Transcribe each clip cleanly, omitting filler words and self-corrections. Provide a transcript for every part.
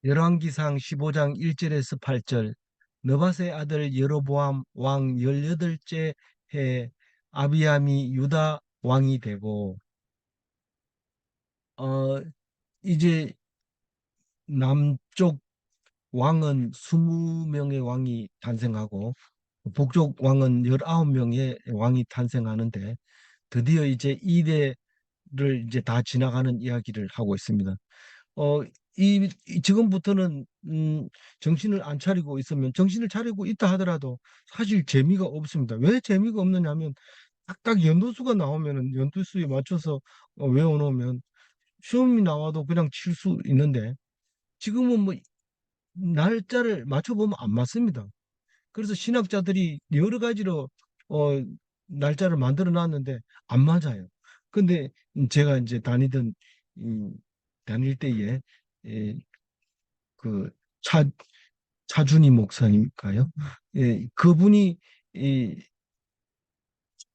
열왕기상 15장 1절에서 8절. 느밧의 아들 여로보암 왕 18째 해 아비암이 유다 왕이 되고, 어 이제 남쪽 왕은 20명의 왕이 탄생하고 북쪽 왕은 19명의 왕이 탄생하는데, 드디어 이제 2대를 이제 다 지나가는 이야기를 하고 있습니다. 어, 지금부터는 정신을 안 차리고 있으면, 정신을 차리고 있다 하더라도 사실 재미가 없습니다. 왜 재미가 없느냐면, 딱딱 연도수가 나오면은 연도수에 맞춰서 외워놓으면 시험이 나와도 그냥 칠 수 있는데, 지금은 뭐 날짜를 맞춰보면 안 맞습니다. 그래서 신학자들이 여러 가지로 어, 날짜를 만들어 놨는데 안 맞아요. 근데 제가 이제 음, 다닐 때에 예, 그 차, 차준희 목사님일까요? 예, 그분이 이,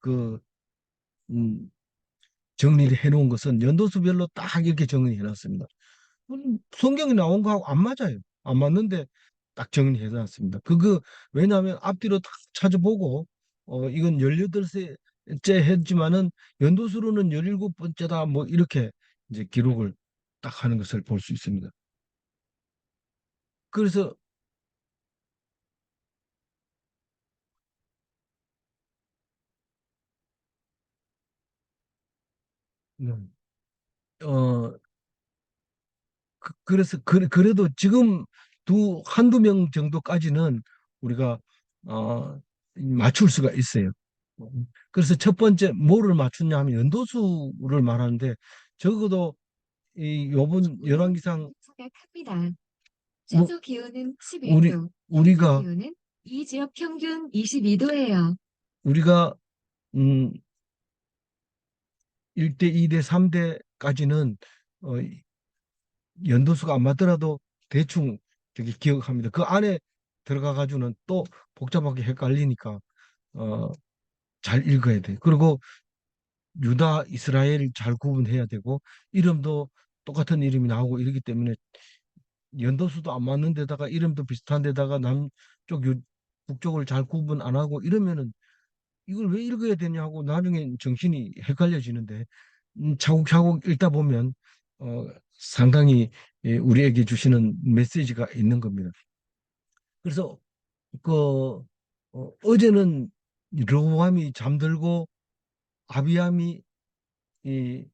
그 음, 정리를 해놓은 것은 연도수별로 딱 이렇게 정리해 놨습니다. 성경에 나온 거하고 안 맞아요. 안 맞는데 딱 정리해 놨습니다. 왜냐하면 앞뒤로 다 찾아보고 이건 18세째 했지만은 연도수로는 17번째다 뭐 이렇게 이제 기록을 딱 하는 것을 볼 수 있습니다. 그래서 음, 어 그래서 그래도 지금 한두 명 정도까지는 우리가 어 맞출 수가 있어요. 그래서 첫 번째 뭐를 맞추냐 하면 연도수를 말하는데, 적어도 이 요번 열왕기상 생각합니다. 우, 최저 기온은 우리 11도, 최저 우리가 기온은 이 지역 평균 22도예요. 우리가 음 1대, 2대, 3대까지는 연도수가 안 맞더라도 대충 저기 기억합니다. 그 안에 들어가 가지고는 또 복잡하게 헷갈리니까 어 잘 읽어야 돼. 그리고 유다, 이스라엘 잘 구분해야 되고, 이름도 똑같은 이름이 나오고 이러기 때문에 연도수도 안 맞는 데다가 이름도 비슷한 데다가 남쪽, 북쪽을 잘 구분 안 하고 이러면은 이걸 왜 읽어야 되냐고 나중에 정신이 헷갈려지는데, 차곡차곡 읽다 보면 상당히 우리에게 주시는 메시지가 있는 겁니다. 그래서 어제는 르호암이 잠들고 아비암이 이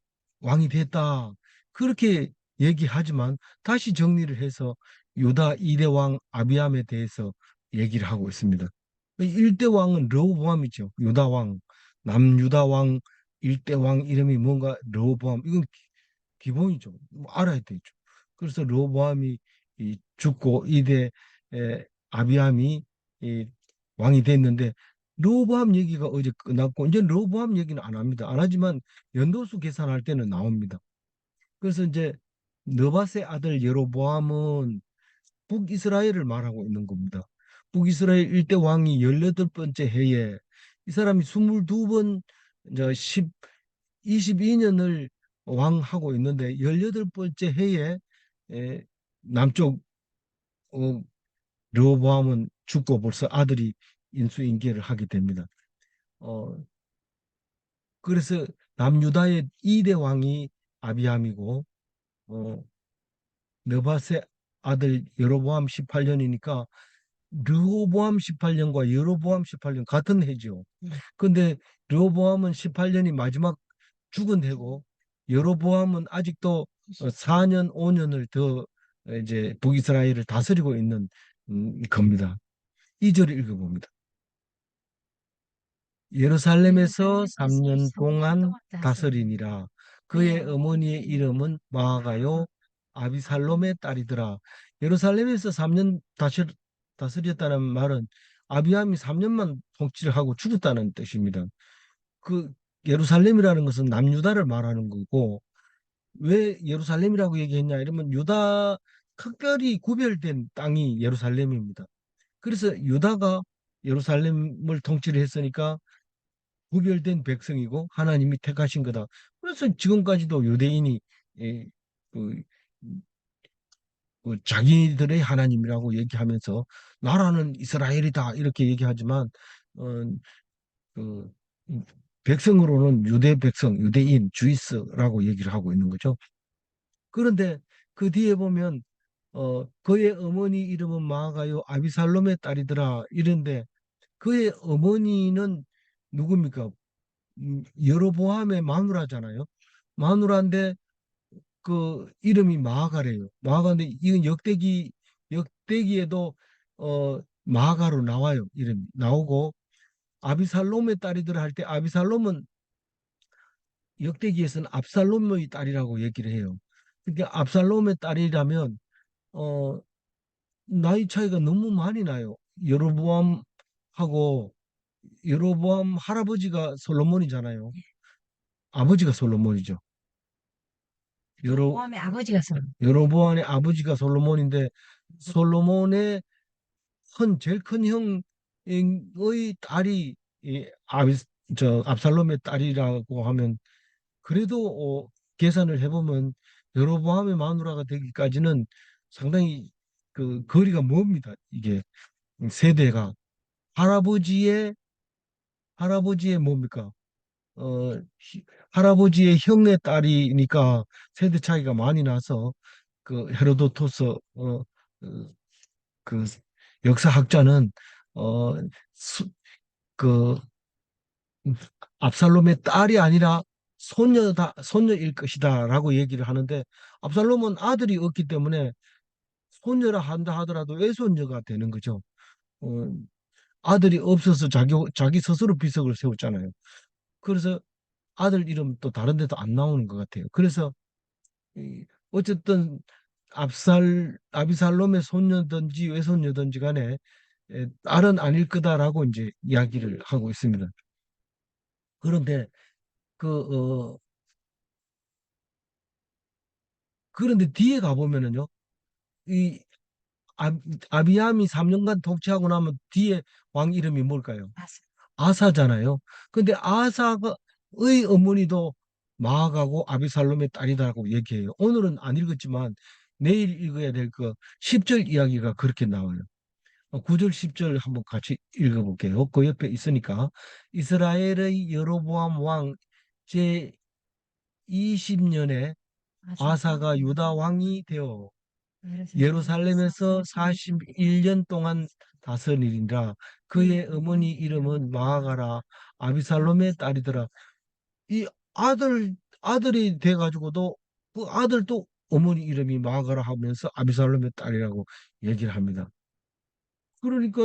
왕이 됐다, 그렇게 얘기하지만 다시 정리를 해서 유다 2대 왕 아비암에 대해서 얘기를 하고 있습니다. 1대 왕은 르호보암이죠. 유다 왕, 남유다 왕 1대 왕 이름이 뭔가 르호보암, 이건 기본이죠. 뭐 알아야 되죠. 그래서 르호보암이 죽고 2대 아비암이 이 왕이 됐는데, 르호보암 얘기가 어제 끝났고 이제 르호보암 얘기는 안 합니다. 안 하지만 연도수 계산할 때는 나옵니다. 그래서 이제 느밧의 아들 여로보암은 북이스라엘을 말하고 있는 겁니다. 북이스라엘 일대 왕이 18번째 해에 이 사람이 22번 이제 22년을 왕하고 있는데, 18번째 해에 에, 남쪽 어, 르호보암은 죽고 벌써 아들이 인수인계를 하게 됩니다. 어, 그래서 남유다의 2대 왕이 아비암이고, 어, 느밧의 아들 여로보암 18년이니까 르호보암 18년과 여로보암 18년 같은 해죠. 근데 르호보암은 18년이 마지막 죽은 해고, 여로보암은 아직도 4년 5년을 더 이제 북이스라엘을 다스리고 있는 겁니다. 2절을 읽어봅니다. 예루살렘에서 예루살렘에서 3년 3년 동안 동안 다스리니라. 다스리니라. 그의 그의 어머니의 어머니의 이름은 이름은 마아가요 마아가 아비살롬의 아비살롬. 딸이더라. 예루살렘에서 3년 다스렸다는 말은 아비암이 3년만 통치를 하고 죽었다는 뜻입니다. 그 예루살렘이라는 것은 남유다를 말하는 거고, 왜 예루살렘이라고 얘기했냐 이러면 유다 특별히 구별된 땅이 예루살렘입니다. 그래서 유다가 예루살렘을 통치를 했으니까 구별된 백성이고 하나님이 택하신 거다. 그래서 지금까지도 유대인이 예, 그 그 자기들의 하나님이라고 얘기하면서 나라는 이스라엘이다 이렇게 얘기하지만 어, 그 백성으로는 유대 백성, 유대인, 주이스라고 얘기를 하고 있는 거죠. 그런데 그 뒤에 보면 그의 어머니 이름은 마아가요 아비살롬의 딸이더라 이런데 그의 어머니는 누굽니까? 여로보암의 마누라잖아요. 마누라인데 그 이름이 마아가래요. 마아가인데 이건 역대기에도 마아가로 나와요. 이름이 나오고 아비살롬의 딸이더라 할 때 아비살롬은 역대기에서는 압살롬의 딸이라고 얘기를 해요. 그러니까 압살롬의 딸이라면 어 나이 차이가 너무 많이 나요. 여로보암하고 여로보암 할아버지가 솔로몬이잖아요. 아버지가 솔로몬이죠. 여로 모함의 아버지가 여로보암의 아버지가 솔로몬인데 솔로몬의 제일 큰 형의 딸이 저 압살롬의 딸이라고 하면 그래도 계산을 해보면 여로보암의 마누라가 되기까지는 상당히 그 거리가 멉니다. 이게 세대가 할아버지의 뭡니까? 어, 할아버지의 형의 딸이니까 세대 차이가 많이 나서 그 헤로도토스 그 역사학자는 어, 수, 그 압살롬의 딸이 아니라 손녀일 것이다라고 얘기를 하는데 압살롬은 아들이 없기 때문에 손녀라 한다 하더라도 외손녀가 되는 거죠. 어, 아들이 없어서 자기 스스로 비석을 세웠잖아요. 그래서 아들 이름 또 다른 데도 안 나오는 것 같아요. 그래서 어쨌든 아비살롬의 손녀든지 외손녀든지 간에 딸은 아닐 거다라고 이제 이야기를 하고 있습니다. 그런데 그 그런데 뒤에 가보면은요, 이 아, 아비암이 3년간 통치하고 나면 뒤에 왕 이름이 뭘까요? 아사잖아요. 근데 아사의 어머니도 마아가고 아비살롬의 딸이다라고 얘기해요. 오늘은 안 읽었지만 내일 읽어야 될 그 10절 이야기가 그렇게 나와요. 9절 10절 한번 같이 읽어볼게요. 그 옆에 있으니까 이스라엘의 여로보암 왕 제 20년에 아사가 유다 왕이 되어 예루살렘에서 41년 동안 다스리니라. 그의 어머니 이름은 마아가라 아비살롬의 딸이더라. 이 아들이 돼가지고도 그 아들도 어머니 이름이 마아가라 하면서 아비살롬의 딸이라고 얘기를 합니다. 그러니까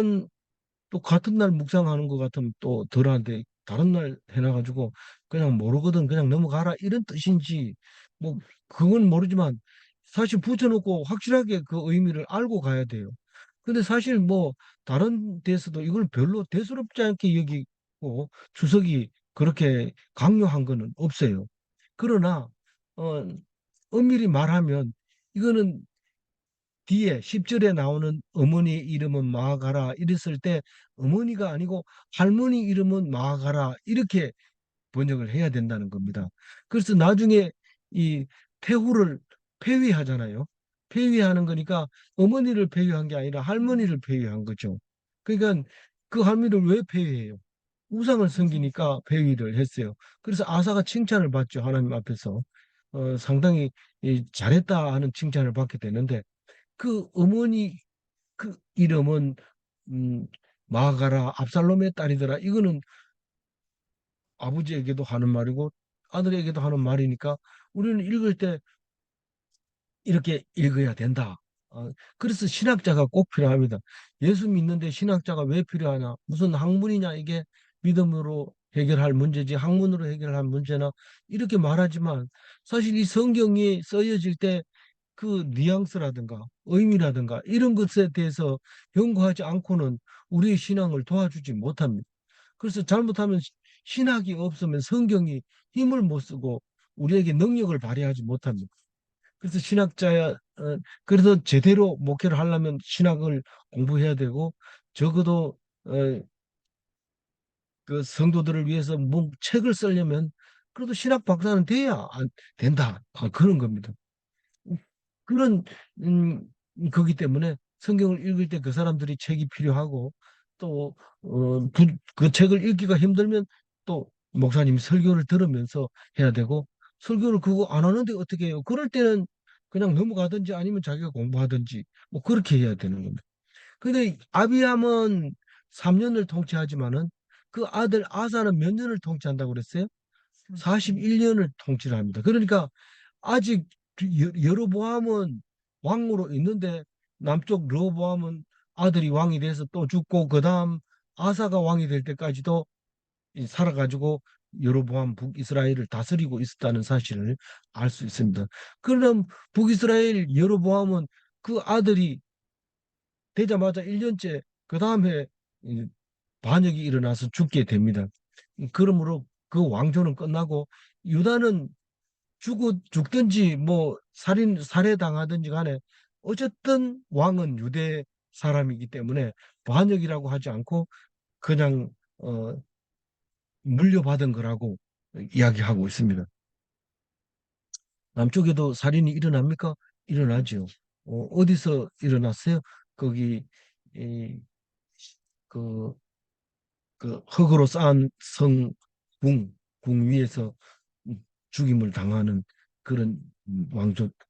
또 같은 날 묵상하는 것 같으면 또 덜한데 다른 날 해놔가지고 그냥 모르거든 그냥 넘어가라 이런 뜻인지 뭐 그건 모르지만 사실 붙여놓고 확실하게 그 의미를 알고 가야 돼요. 근데 사실 뭐 다른 데서도 이걸 별로 대수롭지 않게 여기고 주석이 그렇게 강요한 거는 없어요. 그러나 어, 엄밀히 말하면 이거는 뒤에 10절에 나오는 어머니 이름은 마가라 이랬을 때 어머니가 아니고 할머니 이름은 마가라 이렇게 번역을 해야 된다는 겁니다. 그래서 나중에 이 태후를 폐위하잖아요. 폐위하는 거니까 어머니를 폐위한 게 아니라 할머니를 폐위한 거죠. 그러니까 그 할머니를 왜 폐위해요? 우상을 섬기니까 폐위를 했어요. 그래서 아사가 칭찬을 받죠. 하나님 앞에서. 상당히 잘했다 하는 칭찬을 받게 되는데 그 어머니 그 이름은 음, 마가라 압살롬의 딸이더라. 이거는 아버지에게도 하는 말이고 아들에게도 하는 말이니까 우리는 읽을 때 이렇게 읽어야 된다. 그래서 신학자가 꼭 필요합니다. 예수 믿는데 신학자가 왜 필요하냐? 무슨 학문이냐? 이게 믿음으로 해결할 문제지 학문으로 해결할 문제나 이렇게 말하지만 사실 이 성경이 쓰여질 때 그 뉘앙스라든가 의미라든가 이런 것에 대해서 연구하지 않고는 우리의 신앙을 도와주지 못합니다. 그래서 잘못하면 신학이 없으면 성경이 힘을 못 쓰고 우리에게 능력을 발휘하지 못합니다. 그래서 그래서 제대로 목회를 하려면 신학을 공부해야 되고 적어도 어, 그 성도들을 위해서 뭐 책을 쓰려면 그래도 신학 박사는 돼야 된다. 그런 겁니다. 그런 거기 때문에 성경을 읽을 때 그 사람들이 책이 필요하고 또 그 책을 읽기가 힘들면 또 목사님 설교를 들으면서 해야 되고 설교를 그거 안 하는데 어떻게 해요? 그럴 때는 그냥 넘어가든지 아니면 자기가 공부하든지 뭐 그렇게 해야 되는 겁니다. 근데 아비함은 3년을 통치하지만은 그 아들 아사는 몇 년을 통치한다고 그랬어요? 41년을 통치를 합니다. 그러니까 아직 여로보암은 왕으로 있는데 남쪽 르호보암은 아들이 왕이 돼서 또 죽고 그다음 아사가 왕이 될 때까지도 살아가지고 여로보암 북이스라엘을 다스리고 있었다는 사실을 알 수 있습니다. 그럼 북이스라엘 여로보암은 그 아들이 되자마자 1년째 그 다음에 반역이 일어나서 죽게 됩니다. 그러므로 그 왕조는 끝나고 유다는 죽든지 뭐 살해당하든지 간에 어쨌든 왕은 유대 사람이기 때문에 반역이라고 하지 않고 그냥 물려받은 거라고 이야기하고 있습니다. 남쪽에도 살인이 일어납니까? 일어나죠. 어디서 일어났어요? 거기 이, 그, 그 흙으로 쌓은 궁 위에서 죽임을 당하는 그런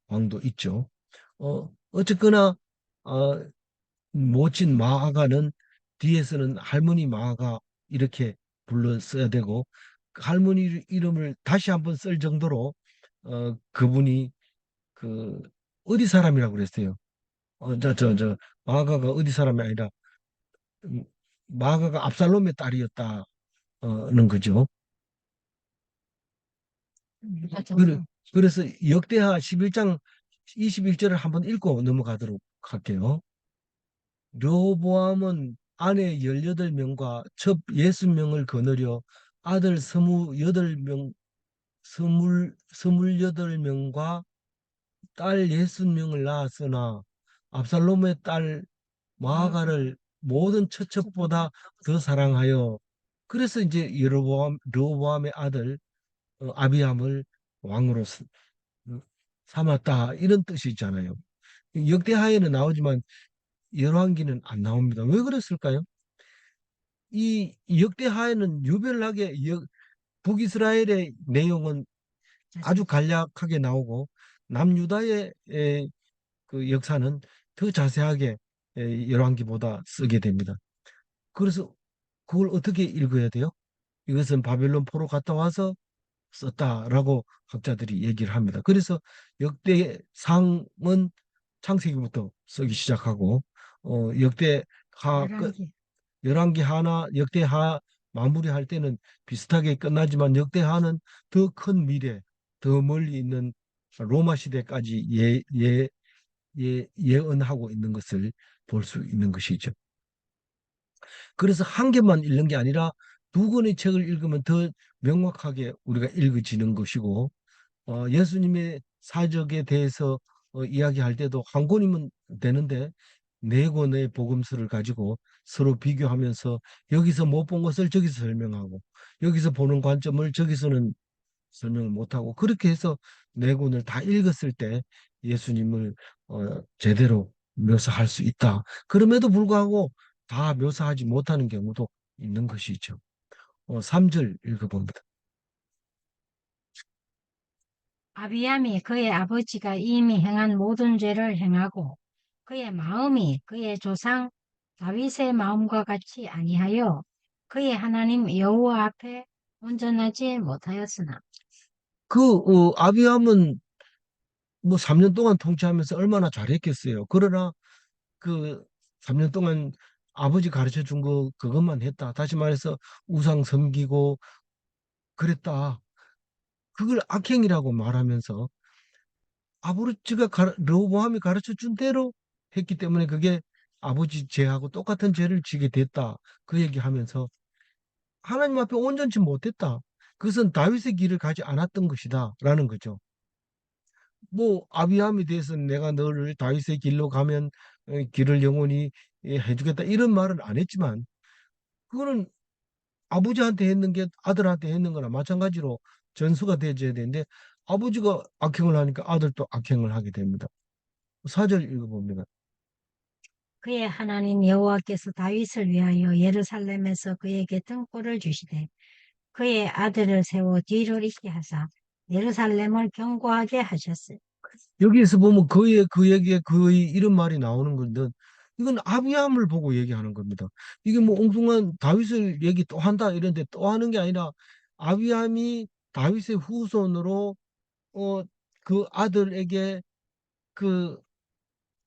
왕도 있죠. 어쨌거나 어, 모친 마아가는 뒤에서는 할머니 마아가 이렇게 불러 써야 되고 그 할머니 이름을 다시 한번 쓸 정도로 그분이 그 어디 사람이라고 그랬어요. 마아가가 어디 사람이 아니라 음, 마아가가 압살롬의 딸이었다는 거죠. 그래- 그래서 역대하 11장 21절을 한번 읽고 넘어가도록 할게요. 르호보암은 아내 18명과 첩 60명을 거느려 아들 28명, 28명과 딸 60명을 낳았으나 압살롬의 딸 마아가를 모든 처첩보다 더 사랑하여 그래서 이제 르호보암의 아들 아비암을 왕으로 삼았다 이런 뜻이 있잖아요. 역대하에는 나오지만 열왕기는 안 나옵니다. 왜 그랬을까요? 이 역대하에는 유별나게 북이스라엘의 내용은 아주 간략하게 나오고 남유다의 그 역사는 더 자세하게 열왕기보다 쓰게 됩니다. 그래서 그걸 어떻게 읽어야 돼요? 이것은 바벨론 포로 갔다 와서 썼다라고 학자들이 얘기를 합니다. 그래서 역대상은 창세기부터 쓰기 시작하고 역대하 열왕기 하나 역대하 마무리할 때는 비슷하게 끝나지만 역대하는 더 큰 미래, 더 멀리 있는 로마 시대까지 예언하고 있는 것을 볼 수 있는 것이죠. 그래서 한 개만 읽는 게 아니라 두 권의 책을 읽으면 더 명확하게 우리가 읽어지는 것이고 예수님의 사적에 대해서 이야기할 때도 한 권이면 되는데 네 권의 복음서를 가지고 서로 비교하면서 여기서 못 본 것을 저기서 설명하고 여기서 보는 관점을 저기서는 설명을 못하고 그렇게 해서 네 권을 다 읽었을 때 예수님을 제대로 묘사할 수 있다. 그럼에도 불구하고 다 묘사하지 못하는 경우도 있는 것이죠. 3절 읽어봅니다. 아비암이 그의 아버지가 이미 행한 모든 죄를 행하고 그의 마음이 그의 조상 다윗의 마음과 같이 아니하여 그의 하나님 여호와 앞에 온전하지 못하였으나 아비함은 뭐 3년 동안 통치하면서 얼마나 잘했겠어요. 그러나 그 3년 동안 아버지 가르쳐 준 거 그것만 했다. 다시 말해서 우상 섬기고 그랬다. 그걸 악행이라고 말하면서 아버지가 르호보암이 가르쳐 준 대로 했기 때문에 그게 아버지 죄하고 똑같은 죄를 지게 됐다. 그 얘기하면서 하나님 앞에 온전치 못했다. 그것은 다윗의 길을 가지 않았던 것이다. 라는 거죠. 뭐 아비함에 대해서는 내가 너를 다윗의 길로 가면 길을 영원히 해주겠다 이런 말은 안 했지만 그거는 아버지한테 했는 게 아들한테 했는 거나 마찬가지로 전수가 돼줘야 되는데 아버지가 악행을 하니까 아들도 악행을 하게 됩니다. 4절 읽어봅니다. 그의 하나님 여호와께서 다윗을 위하여 예루살렘에서 그에게 등불을 주시되 그의 아들을 세워 뒤를 잇게 하사 예루살렘을 견고하게 하셨으니 여기에서 보면 그에게 그의 이런 말이 나오는 건데 이건 아비함을 보고 얘기하는 겁니다. 이게 뭐 엉뚱한 다윗을 얘기 또 한다 이런데 또 하는 게 아니라 아비함이 다윗의 후손으로 그 아들에게 그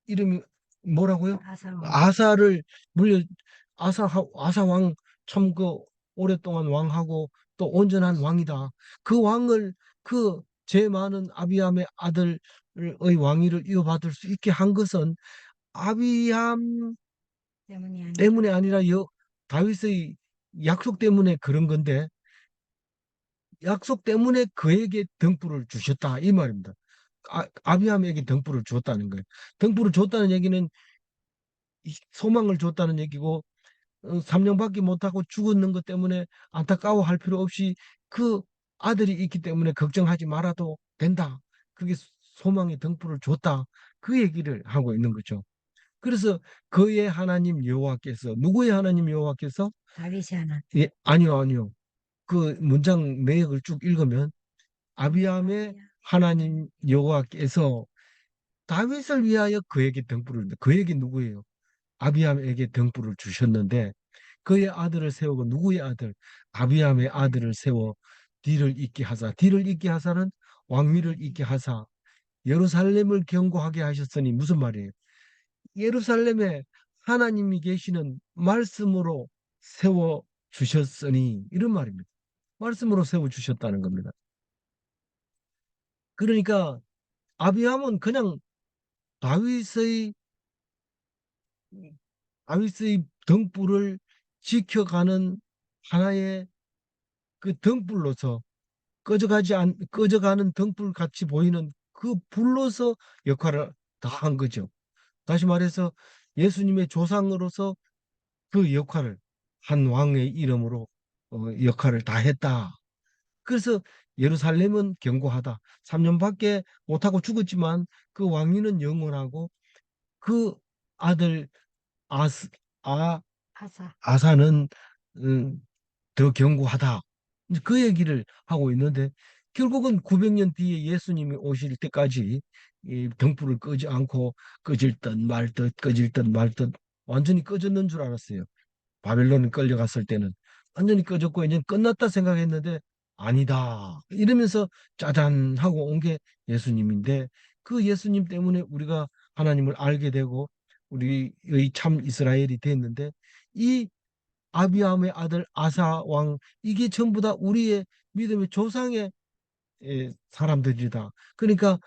이름이 뭐라고요? 아사왕 아사를 물려 아사 왕 참 그 오랫동안 왕하고 또 온전한 왕이다. 그 왕을 그 죄 많은 아비함의 아들의 왕위를 이어받을 수 있게 한 것은 아비함 때문이 아니라 때문에 아니라 다윗의 약속 때문에 그런 건데 약속 때문에 그에게 등불을 주셨다 이 말입니다. 아비함에게 등불을 줬다는 거예요. 등불을 줬다는 얘기는 소망을 줬다는 얘기고 3년밖에 못하고 죽었는 것 때문에 안타까워할 필요 없이 그 아들이 있기 때문에 걱정하지 말아도 된다. 그게 소망의 등불을 줬다. 그 얘기를 하고 있는 거죠. 그래서 그의 하나님 여호와께서 누구의 하나님 여호와께서 다윗의 하나님 예, 아니요 아니요. 그 문장 내역을 쭉 읽으면 아비함의 하나님 여호와께서 다윗을 위하여 그에게 등불을 그에게 누구예요? 아비함에게 등불을 주셨는데 그의 아들을 세우고 누구의 아들? 아비함의 아들을 세워 뒤를 잇게 하사 뒤를 잇게 하사는 왕위를 잇게 하사 예루살렘을 견고하게 하셨으니 무슨 말이에요? 예루살렘에 하나님이 계시는 말씀으로 세워 주셨으니 이런 말입니다. 말씀으로 세워 주셨다는 겁니다. 그러니까 아비함은 그냥 다윗의 다윗의 등불을 지켜가는 하나의 그 등불로서 꺼져가는 등불 같이 보이는 그 불로서 역할을 다 한 거죠. 다시 말해서 예수님의 조상으로서 그 역할을 한 왕의 이름으로 역할을 다 했다. 그래서 예루살렘은 견고하다. 3년밖에 못하고 죽었지만 그 왕위는 영원하고 그 아들 아스, 아, 아사 아사는 음, 더 견고하다. 이제 그 얘기를 하고 있는데 결국은 900년 뒤에 예수님이 오실 때까지 이 등불을 끄지 않고 꺼질 듯 말 듯 완전히 꺼졌는 줄 알았어요. 바벨론에 끌려갔을 때는 완전히 꺼졌고 이제 끝났다 생각했는데 아니다. 이러면서 짜잔 하고 온 게 예수님인데 그 예수님 때문에 우리가 하나님을 알게 되고 우리의 참 이스라엘이 됐는데 이 아비함의 아들 아사 왕 이게 전부 다 우리의 믿음의 조상의 사람들이다. 그러니까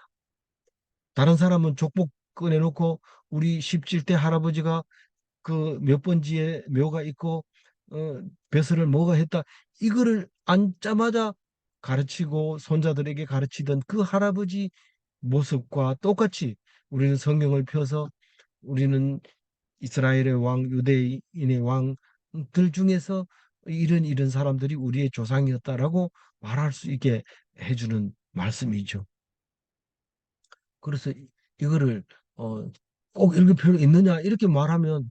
다른 사람은 족복 꺼내놓고 우리 17대 할아버지가 그 몇 번지에 묘가 있고 벼슬을 뭐가 했다. 이거를 앉자마자 가르치고 손자들에게 가르치던 그 할아버지 모습과 똑같이 우리는 성경을 펴서 우리는 이스라엘의 왕, 유대인의 왕들 중에서 이런 사람들이 우리의 조상이었다라고 말할 수 있게 해주는 말씀이죠. 그래서 이거를 어, 꼭 읽을 필요 있느냐 이렇게 말하면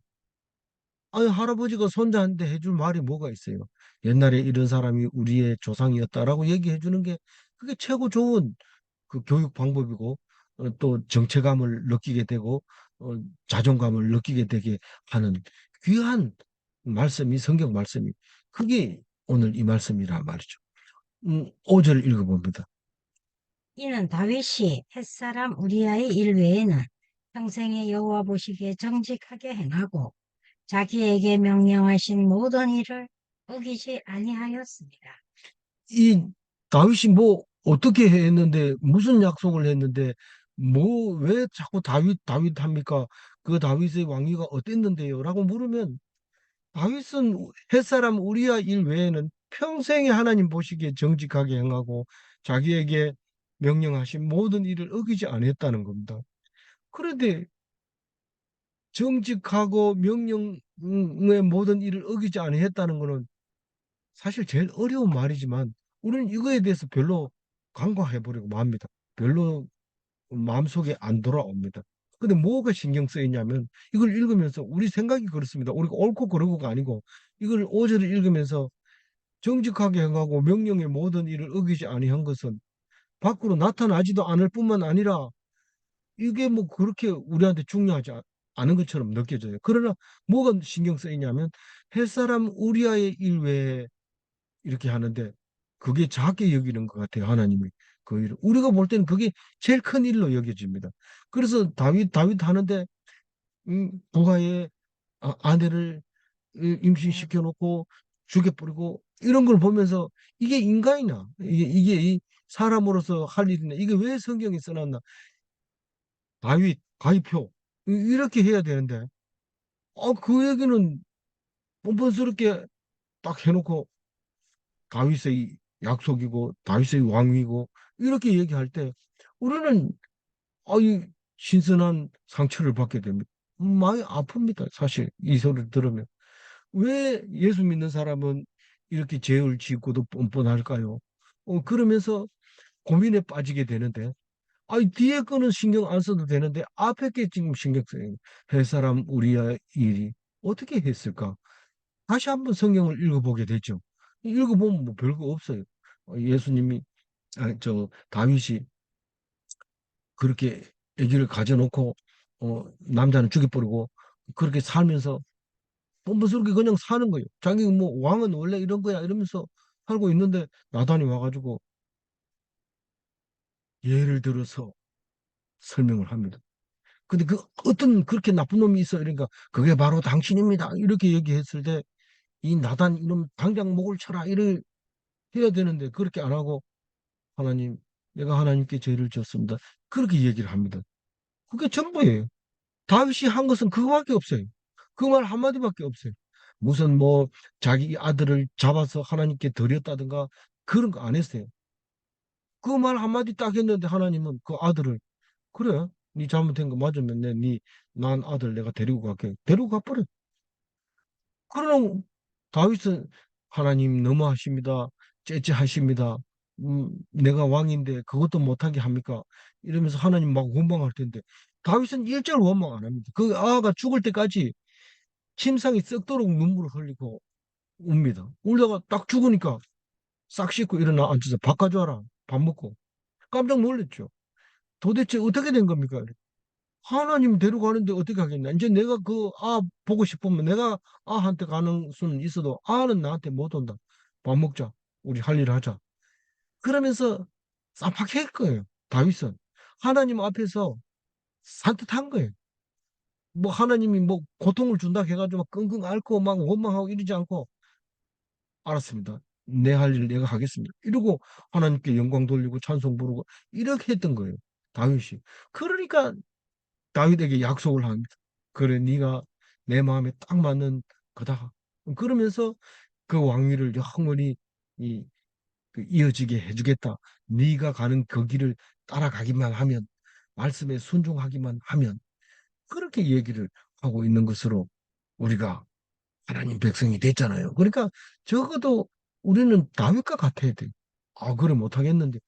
아니 할아버지가 손자한테 해줄 말이 뭐가 있어요? 옛날에 이런 사람이 우리의 조상이었다라고 얘기해 주는 게 그게 최고 좋은 그 교육 방법이고 또 정체감을 느끼게 되고 어, 자존감을 느끼게 되게 하는 귀한 말씀이 성경 말씀이 그게 오늘 이 말씀이란 말이죠. 5절 읽어봅니다. 이는 다윗이 햇사람 우리아의 일 외에는 평생에 여호와 보시기에 정직하게 행하고 자기에게 명령하신 모든 일을 어기지 아니하였습니다. 이 다윗이 뭐 어떻게 했는데 무슨 약속을 했는데 뭐 왜 자꾸 다윗 합니까? 그 다윗의 왕위가 어땠는데요? 라고 물으면 다윗은 햇사람 우리아 일 외에는 평생에 하나님 보시기에 정직하게 행하고 자기에게 명령하신 모든 일을 어기지 않았다는 겁니다. 그런데 정직하고 명령의 모든 일을 어기지 않았다는 것은 사실 제일 어려운 말이지만 우리는 이거에 대해서 별로 간과해 버리고 맙니다. 별로 마음속에 안 돌아옵니다. 근데 뭐가 신경 쓰이냐면 이걸 읽으면서 우리 생각이 그렇습니다. 우리가 옳고 그르고가 아니고 이걸 5절을 읽으면서 정직하게 행하고 명령의 모든 일을 어기지 아니한 것은 밖으로 나타나지도 않을 뿐만 아니라 이게 뭐 그렇게 우리한테 중요하지 않은 것처럼 느껴져요. 그러나 뭐가 신경 쓰이냐면 햇사람 우리아의 일 외에 이렇게 하는데 그게 작게 여기는 것 같아요. 하나님이 그 일을. 우리가 볼 때는 그게 제일 큰 일로 여겨집니다. 그래서 다윗 하는데 부하의 아내를 임신시켜 놓고 죽여버리고 이런 걸 보면서 이게 인간이나 이게 이 사람으로서 할 일이나 이게 왜 성경에 써놨나 다윗 가이표 이렇게 해야 되는데 그 얘기는 뻔뻔스럽게 딱 해놓고 다윗의 약속이고 다윗의 왕위고 이렇게 얘기할 때 우리는 이 신선한 상처를 받게 됩니다. 많이 아픕니다. 사실 이 소리를 들으면 왜 예수 믿는 사람은 이렇게 죄를 짓고도 뻔뻔할까요? 그러면서 고민에 빠지게 되는데 뒤에 거는 신경 안 써도 되는데 앞에 게 지금 신경 써요. 할 사람 우리의 일이 어떻게 했을까? 다시 한번 성경을 읽어보게 되죠. 읽어보면 뭐 별거 없어요. 예수님이 다윗이 그렇게 아기를 가져놓고 남자는 죽여버리고 그렇게 살면서 뻔뻔스럽게 그냥 사는 거예요. 자기 뭐 왕은 원래 이런 거야 이러면서 살고 있는데 나단이 와가지고 예를 들어서 설명을 합니다. 근데 그 어떤 그렇게 나쁜 놈이 있어 이러니까 그게 바로 당신입니다. 이렇게 얘기했을 때 이 나단 이놈 당장 목을 쳐라 이를 해야 되는데 그렇게 안 하고 하나님 내가 하나님께 죄를 지었습니다. 그렇게 얘기를 합니다. 그게 전부예요. 다윗이 한 것은 그거밖에 없어요. 그 말 한마디밖에 없어요. 무슨 뭐 자기 아들을 잡아서 하나님께 드렸다든가 그런 거 안 했어요. 그 말 한마디 딱 했는데 하나님은 그 아들을 그래 네 잘못된 거 맞으면 난 아들 내가 데리고 갈게. 데리고 가버려. 그러나 다윗은 하나님 너무하십니다. 째째하십니다. 내가 왕인데 그것도 못하게 합니까? 이러면서 하나님 막 원망할 텐데 다윗은 일절 원망 안 합니다. 그 아가 죽을 때까지 침상이 썩도록 눈물을 흘리고 웁니다. 울다가 딱 죽으니까 싹 씻고 일어나 앉아서 밥 가져와라. 밥 먹고 깜짝 놀랐죠. 도대체 어떻게 된 겁니까? 하나님 데려가는데 어떻게 하겠냐. 이제 내가 그 보고 싶으면 내가 아한테 가는 수는 있어도 아는 나한테 못 온다. 밥 먹자. 우리 할 일 하자. 그러면서 쌈박할 거예요. 다윗은. 하나님 앞에서 산뜻한 거예요. 뭐 하나님이 뭐 고통을 준다 해가지고 막 끙끙 앓고 막 원망하고 이러지 않고 알았습니다. 내 할 일 내가 하겠습니다. 이러고 하나님께 영광 돌리고 찬송 부르고 이렇게 했던 거예요. 다윗이. 그러니까 다윗에게 약속을 합니다. 그래, 네가 내 마음에 딱 맞는 거다. 그러면서 그 왕위를 영원히 이어지게 해주겠다. 네가 가는 그 길을 따라가기만 하면, 말씀에 순종하기만 하면 그렇게 얘기를 하고 있는 것으로 우리가 하나님 백성이 됐잖아요. 그러니까 적어도 우리는 다윗과 같아야 돼. 그래 못하겠는데,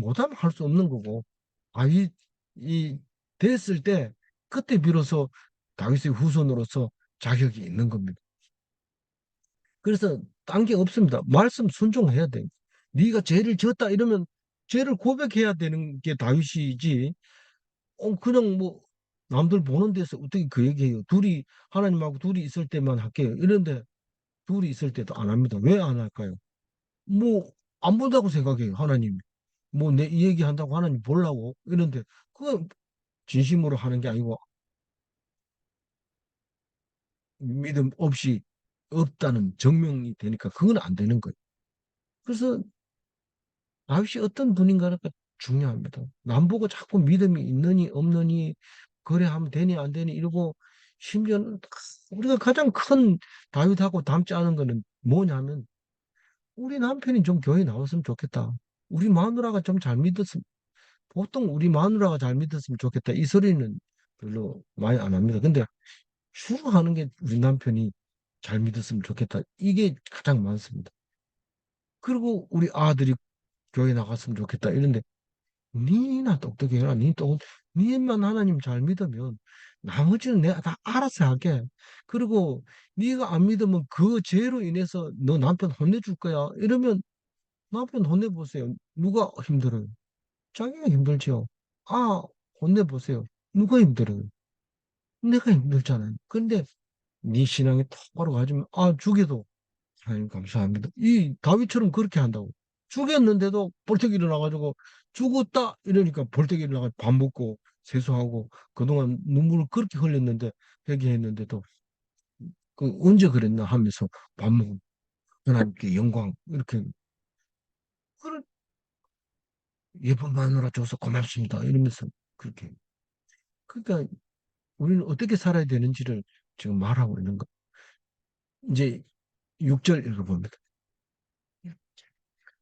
못하면 할 수 없는 거고. 이 됐을 때 그때 비로소 다윗의 후손으로서 자격이 있는 겁니다. 그래서 딴 게 없습니다. 말씀 순종해야 돼. 네가 죄를 지었다 이러면 죄를 고백해야 되는 게 다윗이지. 그냥 뭐 남들 보는 데서 어떻게 그 얘기해요. 하나님하고 둘이 있을 때만 할게요. 이런데 둘이 있을 때도 안 합니다. 왜 안 할까요? 뭐 안 본다고 생각해요. 하나님. 뭐 내 이 얘기한다고 하나님 보려고 이런데 그건 진심으로 하는 게 아니고 믿음 없이 없다는 증명이 되니까 그건 안 되는 거예요. 그래서 다윗이 어떤 분인가가 중요합니다. 남 보고 자꾸 믿음이 있느니 없느니 그래 하면 되니 안 되니 이러고 심지어는 우리가 가장 큰 다윗하고 닮지 않은 거는 뭐냐면 우리 남편이 좀 교회 나왔으면 좋겠다. 우리 마누라가 좀 잘 믿었으면 보통 우리 마누라가 잘 믿었으면 좋겠다. 이 소리는 별로 많이 안 합니다. 근데 주로 하는 게 우리 남편이 잘 믿었으면 좋겠다. 이게 가장 많습니다. 그리고 우리 아들이 교회 나갔으면 좋겠다. 이런데 니나 똑똑해라. 니만 하나님 잘 믿으면 나머지는 내가 다 알아서 할게. 그리고 네가 안 믿으면 그 죄로 인해서 너 남편 혼내줄 거야. 이러면 남편 혼내보세요. 누가 힘들어요? 자기가 힘들죠. 아, 혼내보세요. 누가 힘들어요? 내가 힘들잖아요. 근데 네 신앙이 똑바로 가지면 죽여도 하나님 감사합니다. 이 다윗처럼 그렇게 한다고. 죽였는데도 벌떡 일어나가지고 죽었다 이러니까 벌떡 일어나가지고 밥 먹고 세수하고 그동안 눈물을 그렇게 흘렸는데 회개했는데도 언제 그랬나 하면서 밥 먹고 하나님께 영광 이렇게 그런 예쁜 마누라 줘서 고맙습니다 이러면서 그렇게 그러니까 우리는 어떻게 살아야 되는지를 지금 말하고 있는 거. 이제 6절 읽어봅니다.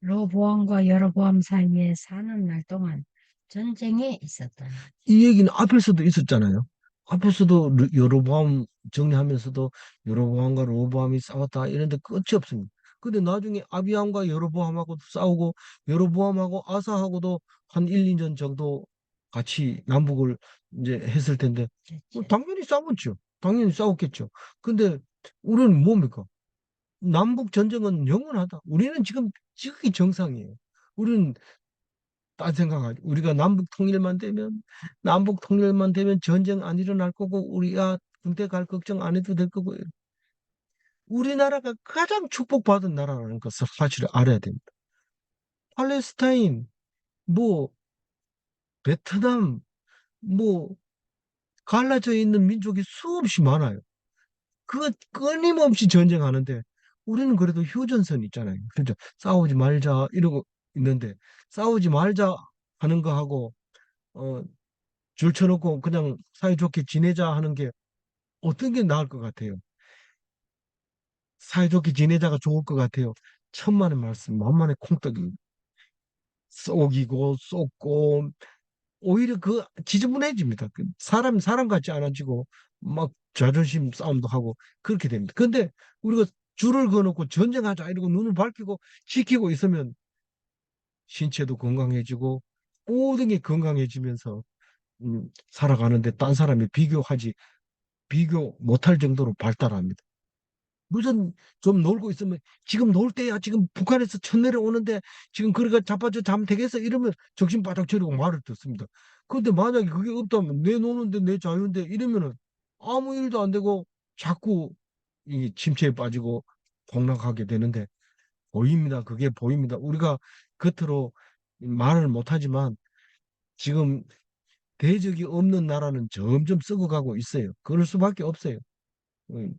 로보암과 여로보암 사이에 사는 날 동안 전쟁이 있었더니 이 얘기는 앞에서도 있었잖아요. 앞에서도 여로보암 정리하면서도 여로보암과 로보암이 싸웠다 이런데 끝이 없습니다. 근데 나중에 아비암과 여로보암하고도 싸우고 여로보암하고 아사하고도 한 1, 2년 정도 같이 남북을 이제 했을 텐데 그랬죠. 당연히 싸웠죠. 당연히 싸웠겠죠. 근데 우리는 뭡니까? 남북 전쟁은 영원하다. 우리는 지금 지극히 정상이에요. 우리는 딴 생각하지. 우리가 남북 통일만 되면 전쟁 안 일어날 거고 우리가 군대 갈 걱정 안 해도 될 거고 우리나라가 가장 축복받은 나라라는 것을 사실 알아야 됩니다. 팔레스타인, 뭐 베트남, 뭐 갈라져 있는 민족이 수없이 많아요. 그 끊임없이 전쟁하는데 우리는 그래도 휴전선 있잖아요. 그죠? 싸우지 말자 이러고 있는데 싸우지 말자 하는 거하고 어, 줄 쳐놓고 그냥 사이좋게 지내자 하는 게 어떤 게 나을 것 같아요? 사이좋게 지내자가 좋을 것 같아요. 천만의 말씀, 만만의 콩떡이 쏙이고 쏙고 오히려 그 지저분해집니다. 사람 같지 않아지고 막 자존심 싸움도 하고 그렇게 됩니다. 근데 우리가 줄을 그어놓고 전쟁하자 이러고 눈을 밝히고 지키고 있으면 신체도 건강해지고 모든 게 건강해지면서 살아가는데 딴 사람이 비교 못할 정도로 발달합니다. 무슨 좀 놀고 있으면 지금 놀 때야 지금 북한에서 천 내려오는데 지금 그러니까 자빠져 자면 되겠어 이러면 정신 바짝 차리고 말을 듣습니다. 그런데 만약에 그게 없다면 내 노는데 내 자유인데 이러면은 아무 일도 안 되고 자꾸 이 침체에 빠지고 폭락하게 되는데 보입니다. 그게 보입니다. 우리가 겉으로 말을 못하지만 지금 대적이 없는 나라는 점점 썩어가고 있어요. 그럴 수밖에 없어요. 음,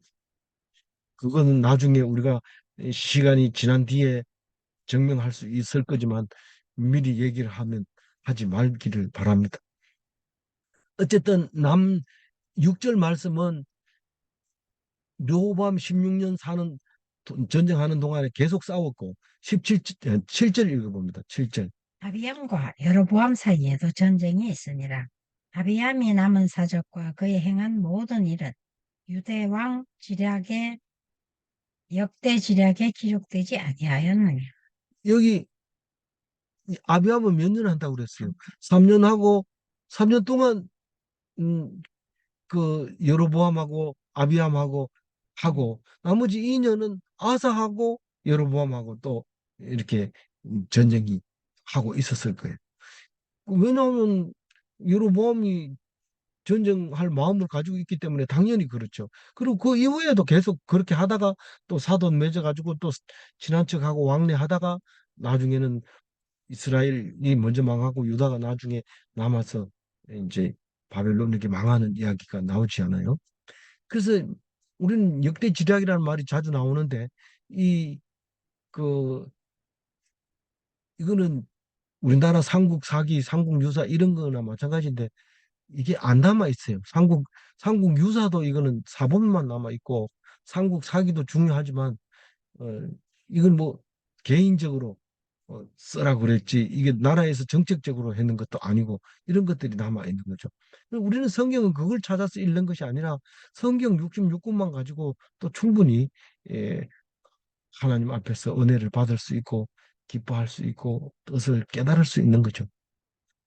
그거는 나중에 우리가 시간이 지난 뒤에 증명할 수 있을 거지만 미리 얘기를 하지 말기를 바랍니다. 어쨌든 6절 말씀은 르호보암 16년 전쟁하는 동안에 계속 싸웠고 7절 읽어봅니다. 7절. 아비암과 여로보암 사이에도 전쟁이 있으니라. 아비암이 남은 사적과 그의 행한 모든 일은 유대 왕 지략의 역대 지략에 기록되지 아니하였느냐. 여기 아비암은 몇 년 한다고 그랬어요? 3년 하고 3년 동안 음, 그 여로보암하고 아비암하고 하고 나머지 2년은 아사하고 여로보암하고 또 이렇게 전쟁이 하고 있었을 거예요. 왜냐하면 여로보암이 전쟁할 마음을 가지고 있기 때문에 당연히 그렇죠. 그리고 그 이후에도 계속 그렇게 하다가 또 사돈 맺어가지고 또 친한 척하고 왕래하다가 나중에는 이스라엘이 먼저 망하고 유다가 나중에 남아서 이제 바벨론에게 망하는 이야기가 나오지 않아요? 그래서 우리는 역대 지략이라는 말이 자주 나오는데 이 그 이거는 우리나라 삼국 사기, 삼국 유사 이런 거나 마찬가지인데 이게 안 남아 있어요. 삼국 유사도 이거는 사본만 남아 있고 삼국 사기도 중요하지만 어, 이건 뭐 개인적으로 쓰라 그랬지 이게 나라에서 정책적으로 했는 것도 아니고 이런 것들이 남아 있는 거죠. 우리는 성경은 그걸 찾아서 읽는 것이 아니라 성경 66권만 가지고 또 충분히 예, 하나님 앞에서 은혜를 받을 수 있고 기뻐할 수 있고 뜻을 깨달을 수 있는 거죠.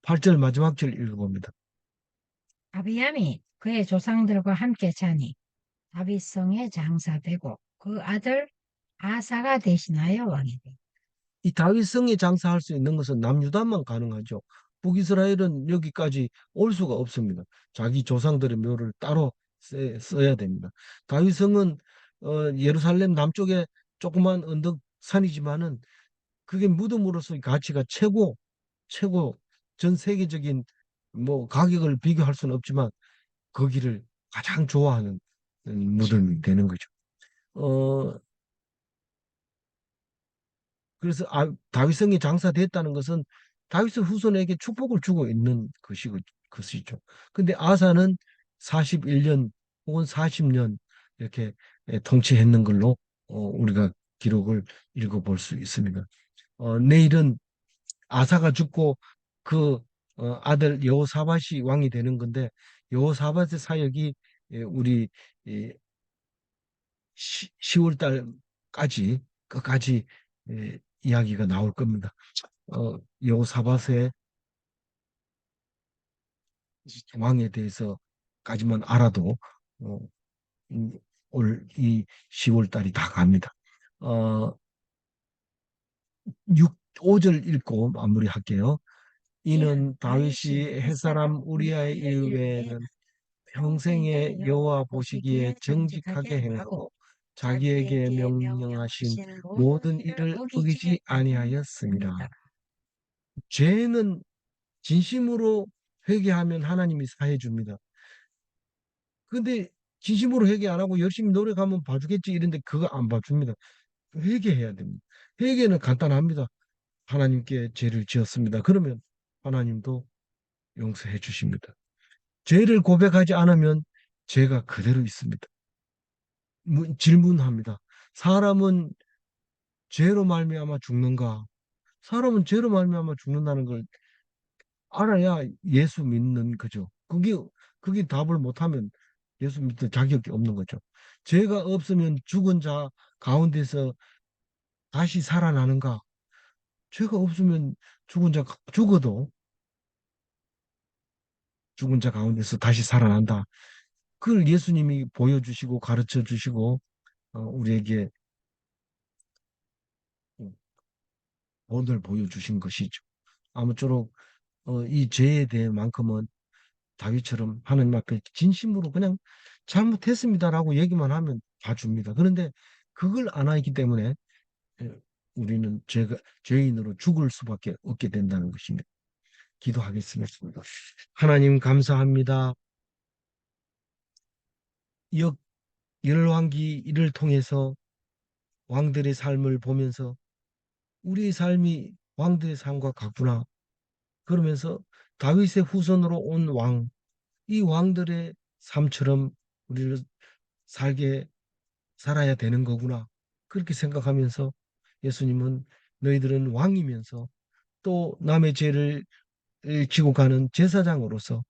8절 마지막 절 읽어봅니다. 아비암이 그의 조상들과 함께 자니 다윗성에 장사되고 그 아들 아사가 대신하여 왕이 되고. 이 다윗성에 장사할 수 있는 것은 남유다만 가능하죠. 북이스라엘은 여기까지 올 수가 없습니다. 자기 조상들의 묘를 따로 써야 됩니다. 다윗성은 예루살렘 남쪽에 조그만 언덕 산이지만은 그게 무덤으로서의 가치가 최고 전 세계적인 뭐 가격을 비교할 수는 없지만 거기를 가장 좋아하는 무덤이 되는 거죠. 어, 그래서 다윗성이 장사됐다는 것은 다윗의 후손에게 축복을 주고 있는 것이죠. 근데 아사는 41년 혹은 40년 이렇게 통치했는 걸로 우리가 기록을 읽어볼 수 있습니다. 내일은 아사가 죽고 그 아들 여호사밧이 왕이 되는 건데 여호사밧의 사역이 우리 10월 달까지 끝까지 이야기가 나올 겁니다. 여호사밧의 왕에 대해서까지만 알아도 어, 올 이 10월 달이 다 갑니다. 어, 5절 읽고 마무리할게요. 이는 다윗이 햇사람 우리아의 일 외에는 평생에 여호와 보시기에 정직하게 행하고 자기에게 명령하신 모든 일을 어기지 아니하였습니다. 죄는 진심으로 회개하면 하나님이 사해 줍니다. 근데 진심으로 회개 안 하고 열심히 노력하면 봐주겠지 이런데 그거 안 봐줍니다. 회개해야 됩니다. 회개는 간단합니다. 하나님께 죄를 지었습니다. 그러면 하나님도 용서해 주십니다. 죄를 고백하지 않으면 죄가 그대로 있습니다. 질문합니다. 사람은 죄로 말미암아 죽는가? 사람은 죄로 말미암아 죽는다는 걸 알아야 예수 믿는 거죠. 그게 답을 못하면 예수 믿을 자격이 없는 거죠. 죄가 없으면 죽은 자 가운데서 다시 살아나는가? 죄가 없으면 죽어도 죽은 자 가운데서 다시 살아난다. 그걸 예수님이 보여주시고 가르쳐 주시고 우리에게 본을 보여주신 것이죠. 아무쪼록 이 죄에 대해만큼은 다윗처럼 하나님 앞에 진심으로 그냥 잘못했습니다라고 얘기만 하면 봐줍니다. 그런데 그걸 안 하기 때문에 예, 우리는 죄인으로 죽을 수밖에 없게 된다는 것입니다. 기도하겠습니다. 하나님 감사합니다. 역 열왕기를 통해서 왕들의 삶을 보면서 우리의 삶이 왕들의 삶과 같구나. 그러면서 다윗의 후손으로 온 이 왕들의 삶처럼 우리를 살게 살아야 되는 거구나. 그렇게 생각하면서 예수님은 너희들은 왕이면서 또 남의 죄를 지고 가는 제사장으로서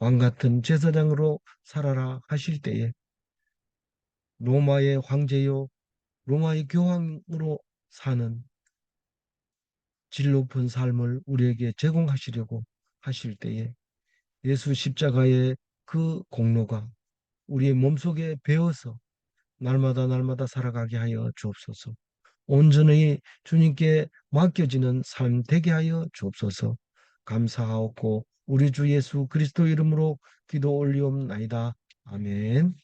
왕 같은 제사장으로 살아라 하실 때에 로마의 황제요 로마의 교황으로 사는 질 높은 삶을 우리에게 제공하시려고 하실 때에 예수 십자가의 그 공로가 우리의 몸속에 배어서 날마다 살아가게 하여 주옵소서. 온전히 주님께 맡겨지는 삶 되게 하여 주옵소서. 감사하옵고 우리 주 예수 그리스도 이름으로 기도 올리옵나이다. 아멘.